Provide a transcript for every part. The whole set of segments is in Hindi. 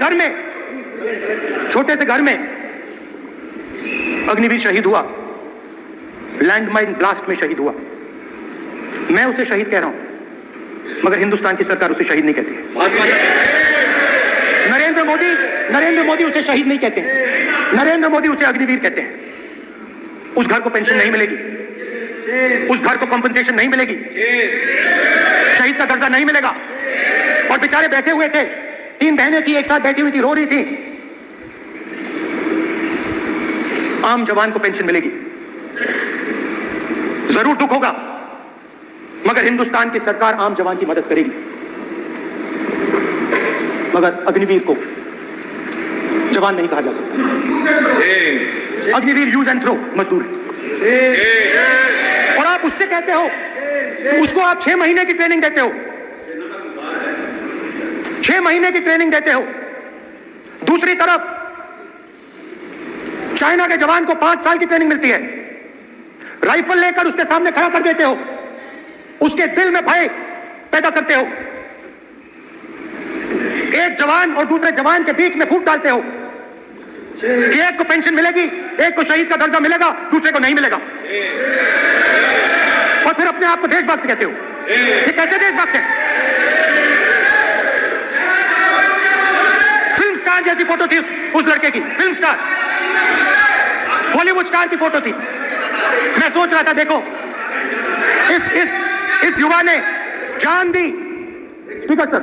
घर में, छोटे से घर में अग्निवीर शहीद हुआ, लैंडमाइन ब्लास्ट में शहीद हुआ। मैं उसे शहीद कह रहा हूं, मगर हिंदुस्तान की सरकार उसे शहीद नहीं कहती। नरेंद्र मोदी उसे शहीद नहीं कहते हैं, नरेंद्र मोदी उसे अग्निवीर कहते हैं। उस घर को पेंशन नहीं मिलेगी, उस घर को कॉम्पनसेशन नहीं मिलेगी, शहीद का दर्जा नहीं मिलेगा। और बेचारे बैठे हुए थे, 3 बहनें थी, एक साथ बैठी हुई थी, रो रही थी। आम जवान को पेंशन मिलेगी, जरूर दुख होगा, मगर हिंदुस्तान की सरकार आम जवान की मदद करेगी। मगर अग्निवीर को जवान नहीं कहा जा सकता। अग्निवीर यूज एंड थ्रो मजदूर है। और आप उससे कहते हो, उसको आप 6 महीने की ट्रेनिंग देते हो, 6 महीने की ट्रेनिंग देते हो। दूसरी तरफ चाइना के जवान को 5 साल की ट्रेनिंग मिलती है, राइफल लेकर उसके सामने खड़ा कर देते हो, उसके दिल में भय पैदा करते हो, एक जवान और दूसरे जवान के बीच में फूट डालते हो कि एक को पेंशन मिलेगी, एक को शहीद का दर्जा मिलेगा, दूसरे को नहीं मिलेगा, और फिर अपने आप को देशभक्त कहते हो। ये कैसे देशभक्त है? फिल्म स्टार जैसी फोटो थी उस लड़के की, फिल्म स्टार, बॉलीवुड स्टार की फोटो थी। मैं सोच रहा था, देखो इस युवा ने जान दी। स्पीकर सर,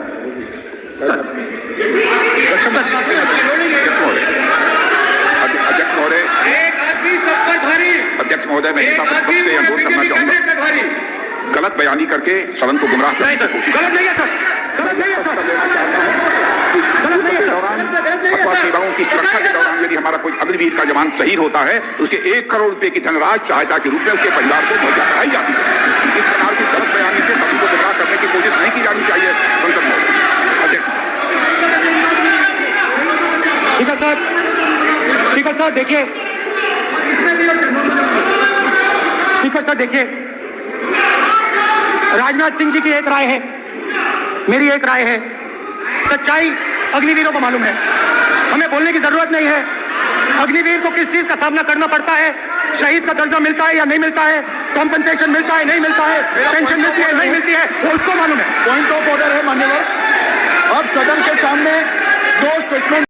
अध्यक्ष महोदय, अध्यक्ष महोदय, मैं से अनुरोध करना चाहूंगा, गलत बयानी करके सदन को गुमराह नहीं सर, गलत नहीं है सर, गलत नहीं है सर, गलत नहीं है सर। अथवा सेवाओं की सुरक्षा के दौरान यदि हमारा कोई अग्निवीर का जवान शहीद होता है तो उसके 1 करोड़ रुपए की धनराशि सहायता के रूप में उसके परिवार को मुहैया कराई जाती है। इस प्रकार की गलत बयानी से सभी को गुमराह करने की कोशिश नहीं की जानी चाहिए। संसद महोदय, स्पीकर साहब देखिए, स्पीकर साहब देखिए, राजनाथ सिंह जी की एक राय है, मेरी एक राय है। सच्चाई अग्निवीरों को मालूम है, हमें बोलने की जरूरत नहीं है। अग्निवीर को किस चीज का सामना करना पड़ता है, शहीद का दर्जा मिलता है या नहीं मिलता है, कॉम्पनसेशन मिलता है नहीं मिलता है, पेंशन मिलती है नहीं मिलती है, वो उसको मालूम है। पॉइंट ऑफ ऑर्डर है मान्यवर, अब सदन के सामने 2 स्टेटमेंट